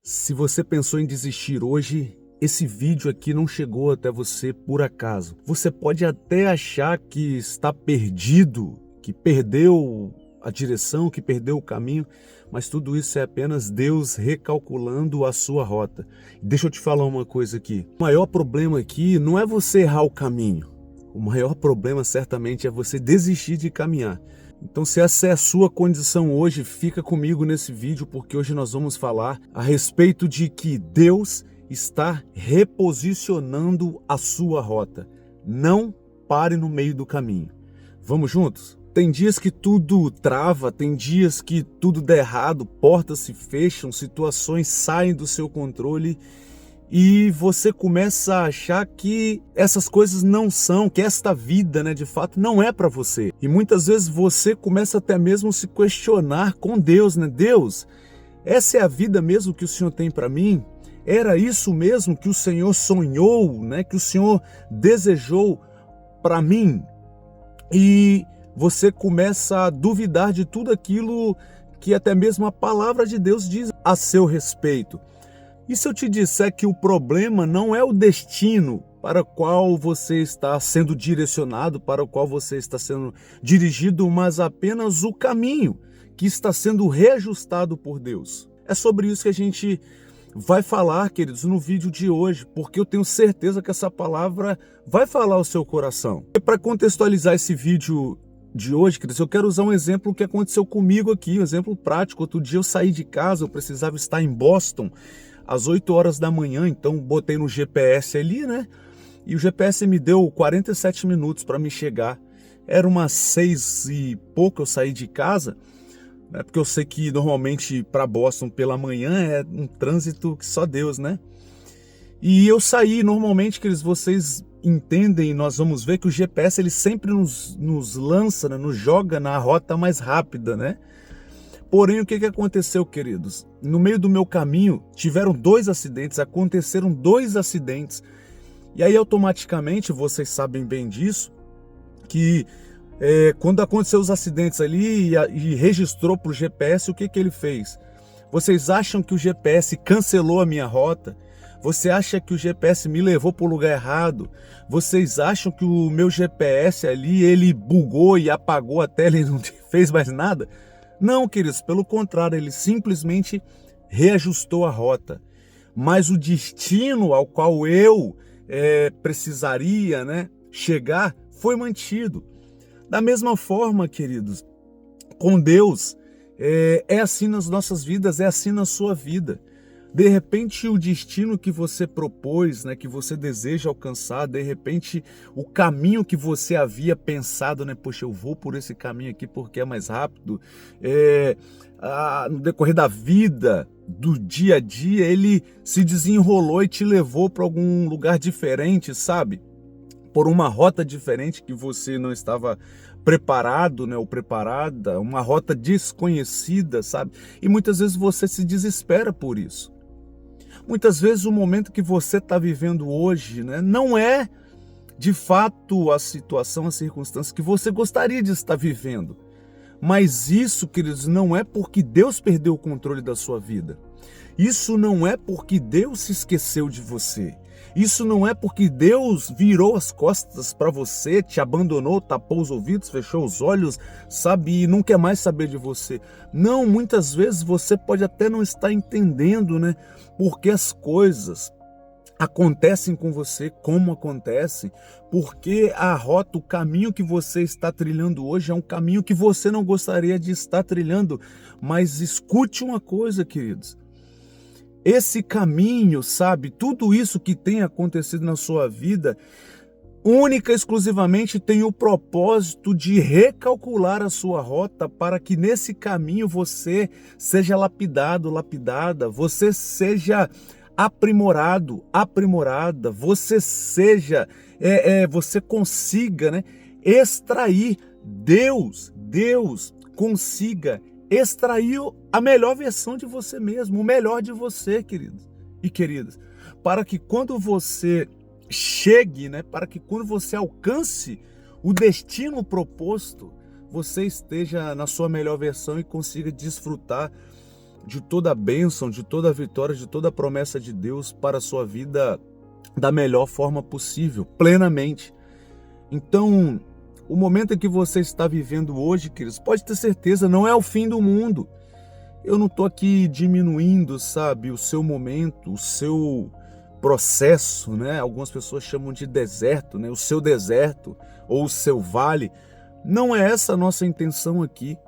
Se você pensou em desistir hoje, esse vídeo aqui não chegou até você por acaso. Você pode até achar que está perdido, que perdeu a direção, que perdeu o caminho, mas tudo isso é apenas Deus recalculando a sua rota. Deixa eu te falar uma coisa aqui. O maior problema aqui não é você errar o caminho. O maior problema certamente é você desistir de caminhar. Então, se essa é a sua condição hoje, fica comigo nesse vídeo, porque hoje nós vamos falar a respeito de que Deus está reposicionando a sua rota. Não pare no meio do caminho. Vamos juntos? Tem dias que tudo trava, tem dias que tudo dá errado, portas se fecham, situações saem do seu controle e você começa a achar que essas coisas não são, que esta vida, de fato, não é para você. E muitas vezes você começa até mesmo a se questionar com Deus, Deus, essa é a vida mesmo que o Senhor tem para mim? Era isso mesmo que o Senhor sonhou, que o Senhor desejou para mim? E você começa a duvidar de tudo aquilo que até mesmo a palavra de Deus diz a seu respeito. E se eu te disser que o problema não é o destino para o qual você está sendo direcionado, para o qual você está sendo dirigido, mas apenas o caminho que está sendo reajustado por Deus? É sobre isso que a gente vai falar, queridos, no vídeo de hoje, porque eu tenho certeza que essa palavra vai falar ao seu coração. E para contextualizar esse vídeo de hoje, queridos, eu quero usar um exemplo que aconteceu comigo aqui, um exemplo prático. Outro dia eu saí de casa, eu precisava estar em Boston às 8 horas da manhã, então botei no GPS ali, e o GPS me deu 47 minutos para me chegar. Era umas 6 e pouco eu saí de casa, porque eu sei que normalmente para Boston pela manhã é um trânsito que só Deus, E eu saí, normalmente, que vocês entendem, nós vamos ver que o GPS ele sempre nos lança, nos joga na rota mais rápida, Porém, o que aconteceu, queridos? No meio do meu caminho, aconteceram dois acidentes. E aí, automaticamente, vocês sabem bem disso, que quando aconteceu os acidentes ali e registrou para o GPS, o que ele fez? Vocês acham que o GPS cancelou a minha rota? Você acha que o GPS me levou para o lugar errado? Vocês acham que o meu GPS ali, ele bugou e apagou a tela e não fez mais nada? Não, queridos, pelo contrário, ele simplesmente reajustou a rota. Mas o destino ao qual eu precisaria chegar foi mantido. Da mesma forma, queridos, com Deus, é assim nas nossas vidas, é assim na sua vida. De repente, o destino que você propôs, que você deseja alcançar, de repente, o caminho que você havia pensado, poxa, eu vou por esse caminho aqui porque é mais rápido. No decorrer da vida, do dia a dia, ele se desenrolou e te levou para algum lugar diferente, sabe? Por uma rota diferente que você não estava preparado, ou preparada, uma rota desconhecida, sabe? E muitas vezes você se desespera por isso. Muitas vezes o momento que você está vivendo hoje, não é de fato a situação, a circunstância que você gostaria de estar vivendo. Mas isso, queridos, não é porque Deus perdeu o controle da sua vida. Isso não é porque Deus se esqueceu de você. Isso não é porque Deus virou as costas para você, te abandonou, tapou os ouvidos, fechou os olhos, sabe, e não quer mais saber de você. Não, muitas vezes você pode até não estar entendendo, porque as coisas acontecem com você como acontecem, porque a rota, o caminho que você está trilhando hoje é um caminho que você não gostaria de estar trilhando. Mas escute uma coisa, queridos. Esse caminho, sabe, tudo isso que tem acontecido na sua vida, única e exclusivamente tem o propósito de recalcular a sua rota para que nesse caminho você seja lapidado, lapidada, você seja aprimorado, aprimorada, você seja, você consiga, extrair Deus consiga extrair a melhor versão de você mesmo, o melhor de você, queridos e queridas, para que quando você chegue, para que quando você alcance o destino proposto, você esteja na sua melhor versão e consiga desfrutar de toda a bênção, de toda a vitória, de toda a promessa de Deus para a sua vida da melhor forma possível, plenamente. Então, o momento em que você está vivendo hoje, queridos, pode ter certeza, não é o fim do mundo. Eu não estou aqui diminuindo, sabe, o seu momento, o seu processo, né? Algumas pessoas chamam de deserto, né? O seu deserto ou o seu vale. Não é essa a nossa intenção aqui.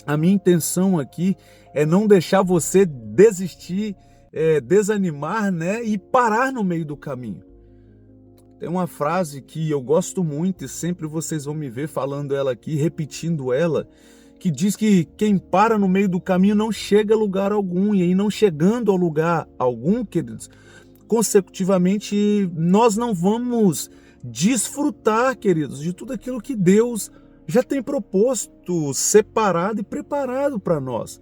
A minha intenção aqui é não deixar você desistir, desanimar, né? E parar no meio do caminho. Tem uma frase que eu gosto muito e sempre vocês vão me ver falando ela aqui, repetindo ela, que diz que quem para no meio do caminho não chega a lugar algum. E aí, não chegando ao lugar algum, queridos, consecutivamente nós não vamos desfrutar, queridos, de tudo aquilo que Deus já tem proposto, separado e preparado para nós.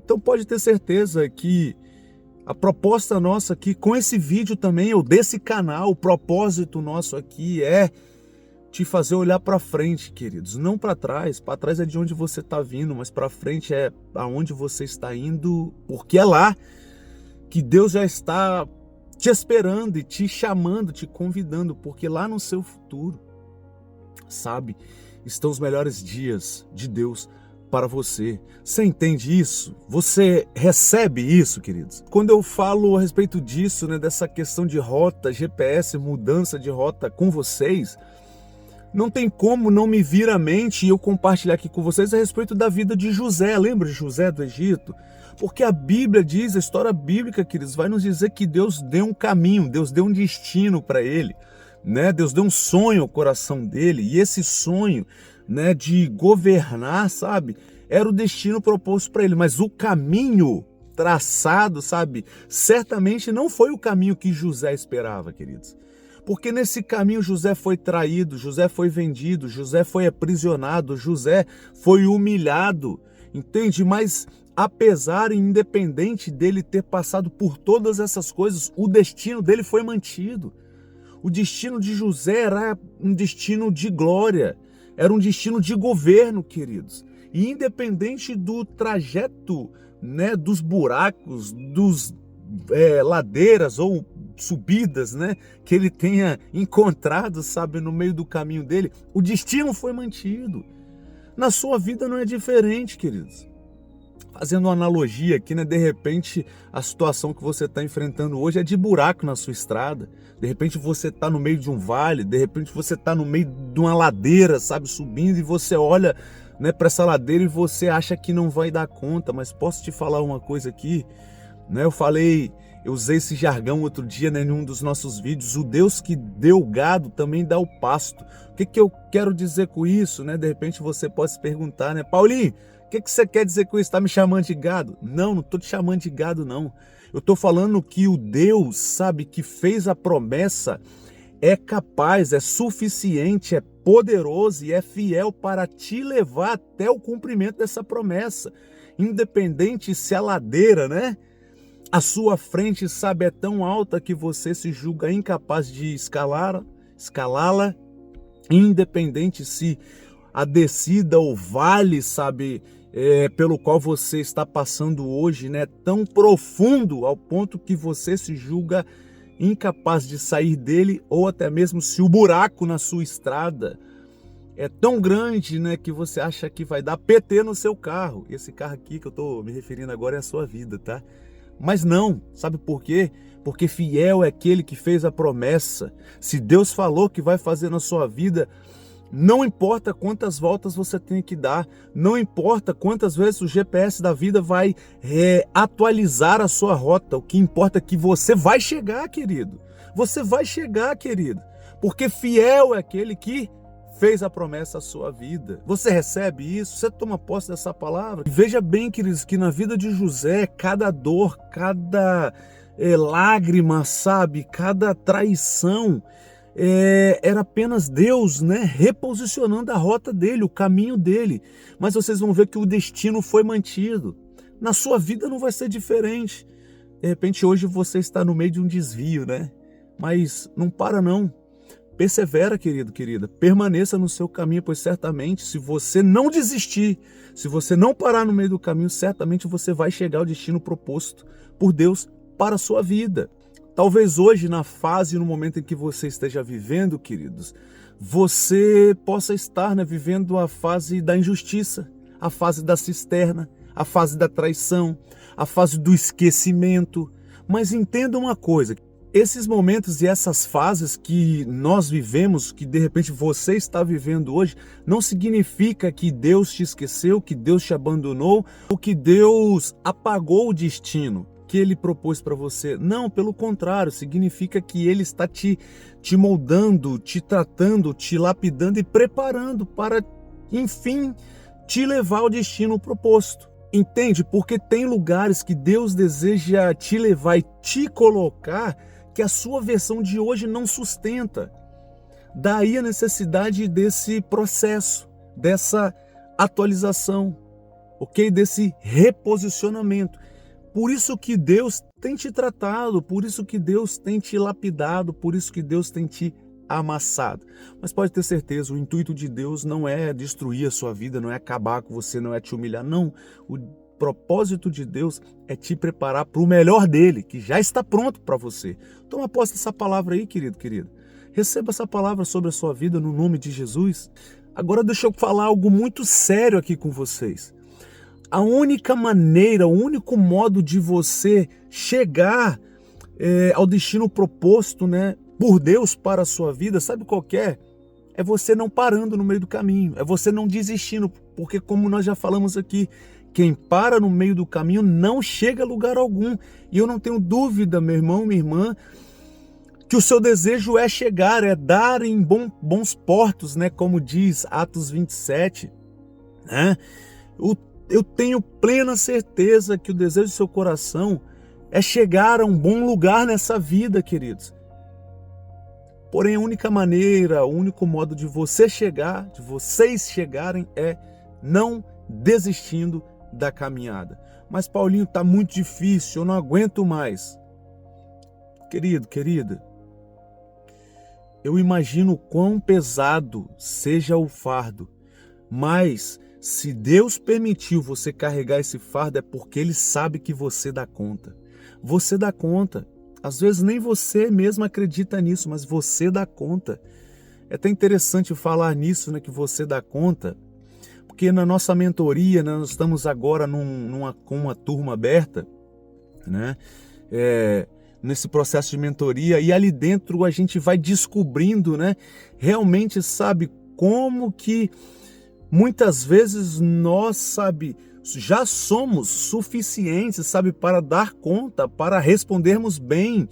Então pode ter certeza que a proposta nossa aqui, com esse vídeo também, ou desse canal, o propósito nosso aqui é te fazer olhar para frente, queridos, não para trás. Para trás é de onde você está vindo, mas para frente é aonde você está indo, porque é lá que Deus já está te esperando e te chamando, te convidando, porque lá no seu futuro, sabe, estão os melhores dias de Deus para você. Você entende isso? Você recebe isso, queridos? Quando eu falo a respeito disso, né, dessa questão de rota, GPS, mudança de rota com vocês, não tem como não me vir à mente e eu compartilhar aqui com vocês a respeito da vida de José. Lembra de José do Egito? Porque a Bíblia diz, a história bíblica, queridos, vai nos dizer que Deus deu um caminho, Deus deu um destino para ele, né? Deus deu um sonho ao coração dele, e esse sonho, né, de governar, sabe, era o destino proposto para ele, mas o caminho traçado, sabe, certamente não foi o caminho que José esperava, queridos. Porque nesse caminho José foi traído, José foi vendido, José foi aprisionado, José foi humilhado, entende? Mas apesar e independente dele ter passado por todas essas coisas, o destino dele foi mantido. O destino de José era um destino de glória, era um destino de governo, queridos. E independente do trajeto, né, dos buracos, dos ladeiras ou subidas, né, que ele tenha encontrado, sabe, no meio do caminho dele, o destino foi mantido. Na sua vida não é diferente, queridos. Fazendo uma analogia aqui, né? De repente, a situação que você está enfrentando hoje é de buraco na sua estrada. De repente, você está no meio de um vale, de repente, você está no meio de uma ladeira, sabe, subindo, e você olha, né, para essa ladeira e você acha que não vai dar conta. Mas posso te falar uma coisa aqui, né? Eu usei esse jargão outro dia, né, em um dos nossos vídeos. O Deus que deu o gado também dá o pasto. O que eu quero dizer com isso, né? De repente você pode se perguntar, né, Paulinho, o que você quer dizer com isso? Está me chamando de gado? Não estou te chamando de gado, não. Eu estou falando que o Deus, sabe, que fez a promessa, é capaz, é suficiente, é poderoso e é fiel para te levar até o cumprimento dessa promessa. Independente se a ladeira, né, à sua frente, sabe, é tão alta que você se julga incapaz de escalá-la, independente se a descida ou vale, sabe, pelo qual você está passando hoje, né, tão profundo ao ponto que você se julga incapaz de sair dele, ou até mesmo se o buraco na sua estrada é tão grande, né, que você acha que vai dar PT no seu carro. Esse carro aqui que eu estou me referindo agora é a sua vida, tá? Mas não, sabe por quê? Porque fiel é aquele que fez a promessa. Se Deus falou que vai fazer na sua vida, não importa quantas voltas você tem que dar, não importa quantas vezes o GPS da vida vai atualizar a sua rota, o que importa é que você vai chegar, querido. Você vai chegar, querido, porque fiel é aquele que fez a promessa à sua vida. Você recebe isso? Você toma posse dessa palavra? E veja bem, queridos, que na vida de José, cada dor, cada lágrima, sabe, cada traição, era apenas Deus, né, reposicionando a rota dele, o caminho dele. Mas vocês vão ver que o destino foi mantido. Na sua vida não vai ser diferente. De repente hoje você está no meio de um desvio, né? Mas não para não. Persevera, querido, querida, permaneça no seu caminho, pois certamente, se você não desistir, se você não parar no meio do caminho, certamente você vai chegar ao destino proposto por Deus para a sua vida. Talvez hoje, na fase, no momento em que você esteja vivendo, queridos, você possa estar, vivendo a fase da injustiça, a fase da cisterna, a fase da traição, a fase do esquecimento. Mas entenda uma coisa, esses momentos e essas fases que nós vivemos, que de repente você está vivendo hoje, não significa que Deus te esqueceu, que Deus te abandonou, ou que Deus apagou o destino que Ele propôs para você. Não, pelo contrário, significa que Ele está te moldando, te tratando, te lapidando e preparando para, enfim, te levar ao destino proposto. Entende? Porque tem lugares que Deus deseja te levar e te colocar que a sua versão de hoje não sustenta. Daí a necessidade desse processo, dessa atualização, ok? Desse reposicionamento. Por isso que Deus tem te tratado, por isso que Deus tem te lapidado, por isso que Deus tem te amassado. Mas pode ter certeza, o intuito de Deus não é destruir a sua vida, não é acabar com você, não é te humilhar, não. O propósito de Deus é te preparar para o melhor dele, que já está pronto para você. Toma posse dessa palavra aí, querido, querida. Receba essa palavra sobre a sua vida no nome de Jesus. Agora deixa eu falar algo muito sério aqui com vocês. A única maneira, o único modo de você chegar ao destino proposto, por Deus para a sua vida, sabe qual que é? É você não parando no meio do caminho, é você não desistindo, porque como nós já falamos aqui, quem para no meio do caminho não chega a lugar algum. E eu não tenho dúvida, meu irmão, minha irmã, que o seu desejo é chegar, é dar em bons portos, como diz Atos 27. Eu tenho plena certeza que o desejo do seu coração é chegar a um bom lugar nessa vida, queridos. Porém, a única maneira, o único modo de você chegar, de vocês chegarem, é não desistindo da caminhada. Mas Paulinho, está muito difícil, eu não aguento mais. Querido, querida, eu imagino o quão pesado seja o fardo, mas se Deus permitiu você carregar esse fardo é porque Ele sabe que você dá conta. Você dá conta. Às vezes nem você mesmo acredita nisso, mas você dá conta. É até interessante falar nisso, que você dá conta, porque na nossa mentoria, nós estamos agora com uma turma aberta, nesse processo de mentoria, e ali dentro a gente vai descobrindo, realmente, como que muitas vezes nós, já somos suficientes, para dar conta, para respondermos bem,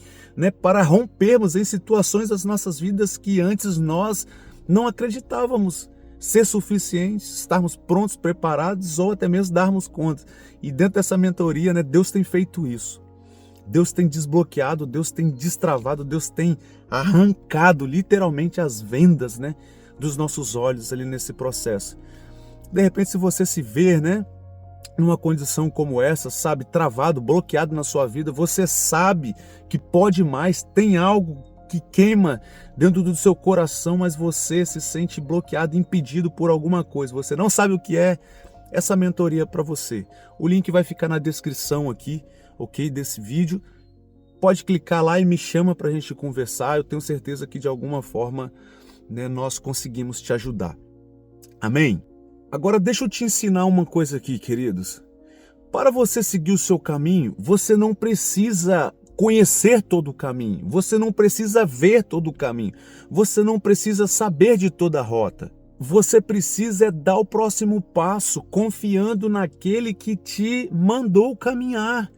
para rompermos em situações das nossas vidas que antes nós não acreditávamos ser suficientes, estarmos prontos, preparados ou até mesmo darmos conta. E dentro dessa mentoria, Deus tem feito isso. Deus tem desbloqueado, Deus tem destravado, Deus tem arrancado literalmente as vendas, dos nossos olhos ali nesse processo. De repente, se você se ver, numa condição como essa, travado, bloqueado na sua vida, você sabe que pode mais, tem algo que queima dentro do seu coração, mas você se sente bloqueado, impedido por alguma coisa. Você não sabe o que é essa mentoria para você. O link vai ficar na descrição aqui, ok, desse vídeo. Pode clicar lá e me chama para a gente conversar. Eu tenho certeza que de alguma forma, nós conseguimos te ajudar. Amém? Agora deixa eu te ensinar uma coisa aqui, queridos. Para você seguir o seu caminho, você não precisa conhecer todo o caminho, você não precisa ver todo o caminho, você não precisa saber de toda a rota. Você precisa dar o próximo passo, confiando naquele que te mandou caminhar.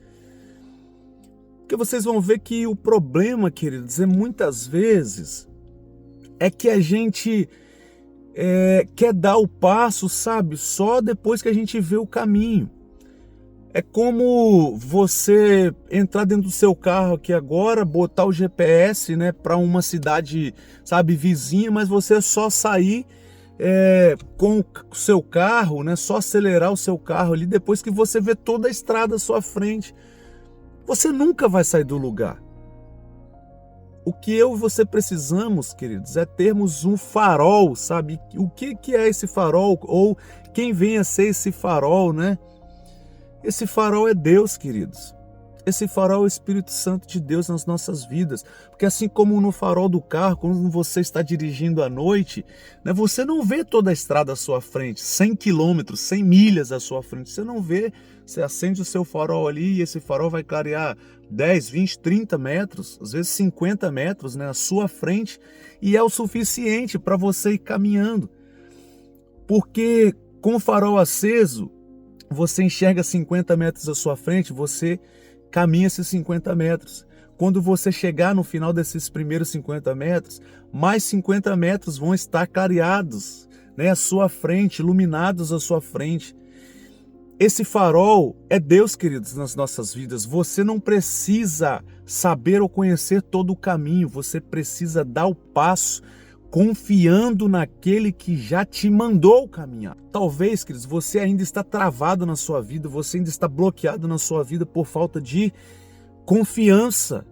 Porque vocês vão ver que o problema, queridos, muitas vezes é que a gente quer dar o passo, só depois que a gente vê o caminho. É como você entrar dentro do seu carro aqui agora, botar o GPS, para uma cidade, vizinha, mas você só sair com o seu carro, só acelerar o seu carro ali depois que você vê toda a estrada à sua frente. Você nunca vai sair do lugar. O que eu e você precisamos, queridos, é termos um farol, sabe? O que é esse farol? Ou quem vem a ser esse farol, né? Esse farol é Deus, queridos. Esse farol é o Espírito Santo de Deus nas nossas vidas. Porque assim como no farol do carro, quando você está dirigindo à noite, né, você não vê toda a estrada à sua frente, 100 quilômetros, 100 milhas à sua frente. Você não vê, você acende o seu farol ali e esse farol vai clarear 10, 20, 30 metros, às vezes 50 metros, né, à sua frente. E é o suficiente para você ir caminhando. Porque com o farol aceso, você enxerga 50 metros à sua frente, você caminha esses 50 metros. Quando você chegar no final desses primeiros 50 metros, mais 50 metros vão estar clareados, né, à sua frente, iluminados à sua frente. Esse farol é Deus, queridos, nas nossas vidas. Você não precisa saber ou conhecer todo o caminho, você precisa dar o passo confiando naquele que já te mandou caminhar. Talvez, queridos, você ainda está travado na sua vida, você ainda está bloqueado na sua vida por falta de confiança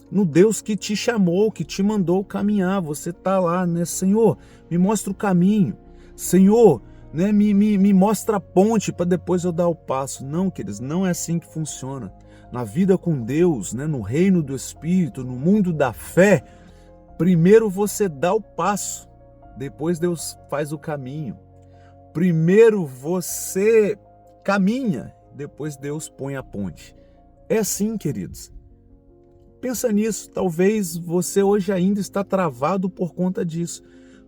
no Deus que te chamou, que te mandou caminhar. Você está lá, né? Senhor, me mostra o caminho. Senhor, né? Me mostra a ponte para depois eu dar o passo. Não, queridos, não é assim que funciona. Na vida com Deus, né? No reino do Espírito, no mundo da fé, primeiro você dá o passo, depois Deus faz o caminho. Primeiro você caminha, depois Deus põe a ponte. É assim, queridos. Pensa nisso, talvez você hoje ainda está travado por conta disso,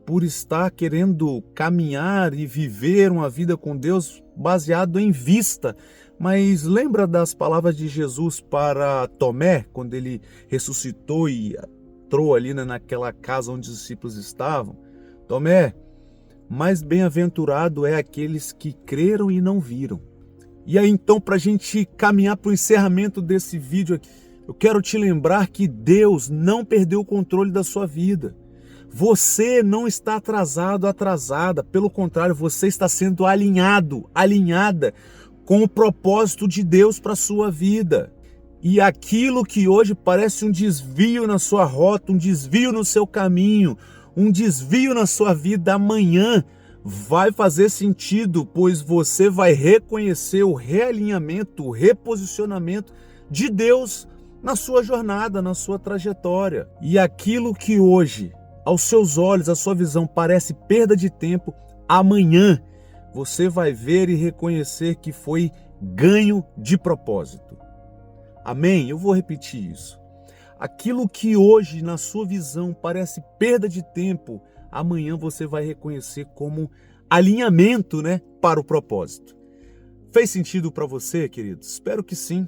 por estar querendo caminhar e viver uma vida com Deus baseado em vista. Mas lembra das palavras de Jesus para Tomé, quando ele ressuscitou e entrou ali naquela casa onde os discípulos estavam? Tomé, mais bem-aventurado é aqueles que creram e não viram. E aí então, para a gente caminhar para o encerramento desse vídeo aqui, eu quero te lembrar que Deus não perdeu o controle da sua vida. Você não está atrasado, atrasada. Pelo contrário, você está sendo alinhado, alinhada com o propósito de Deus para a sua vida. E aquilo que hoje parece um desvio na sua rota, um desvio no seu caminho, um desvio na sua vida, amanhã vai fazer sentido, pois você vai reconhecer o realinhamento, o reposicionamento de Deus na sua jornada, na sua trajetória. E aquilo que hoje, aos seus olhos, a sua visão parece perda de tempo, amanhã você vai ver e reconhecer que foi ganho de propósito. Amém? Eu vou repetir isso. Aquilo que hoje, na sua visão, parece perda de tempo, amanhã você vai reconhecer como alinhamento, né, para o propósito. Fez sentido para você, querido? Espero que sim.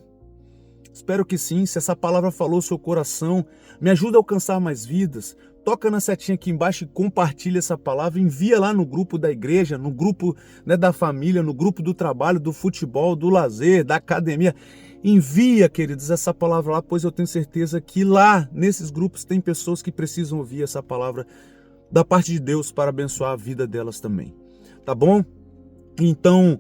Espero que sim. Se essa palavra falou no seu coração, me ajuda a alcançar mais vidas. Toca na setinha aqui embaixo e compartilha essa palavra. Envia lá no grupo da igreja, no grupo, né, da família, no grupo do trabalho, do futebol, do lazer, da academia. Envia, queridos, essa palavra lá, pois eu tenho certeza que lá, nesses grupos, tem pessoas que precisam ouvir essa palavra da parte de Deus para abençoar a vida delas também. Tá bom? Então,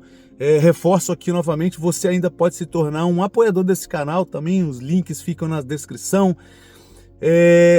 reforço aqui novamente, você ainda pode se tornar um apoiador desse canal também, os links ficam na descrição.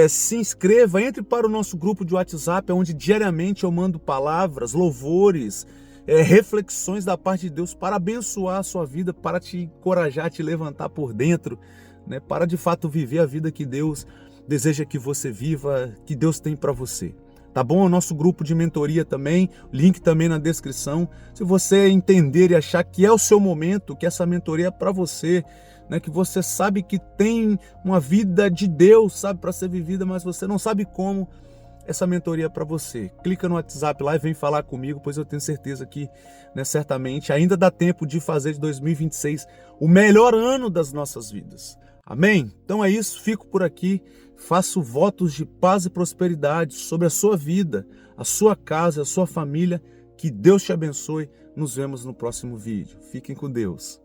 Se inscreva, entre para o nosso grupo de WhatsApp, onde diariamente eu mando palavras, louvores, reflexões da parte de Deus para abençoar a sua vida, para te encorajar, te levantar por dentro, né, para de fato viver a vida que Deus deseja que você viva, que Deus tem para você. Tá bom? O nosso grupo de mentoria também, link também na descrição. Se você entender e achar que é o seu momento, que essa mentoria é para você, né, que você sabe que tem uma vida de Deus, sabe, para ser vivida, mas você não sabe como, essa mentoria é para você. Clica no WhatsApp lá e vem falar comigo, pois eu tenho certeza que, né, certamente ainda dá tempo de fazer de 2026 o melhor ano das nossas vidas. Amém? Então é isso, fico por aqui, faço votos de paz e prosperidade sobre a sua vida, a sua casa, a sua família, que Deus te abençoe. Nos vemos no próximo vídeo. Fiquem com Deus.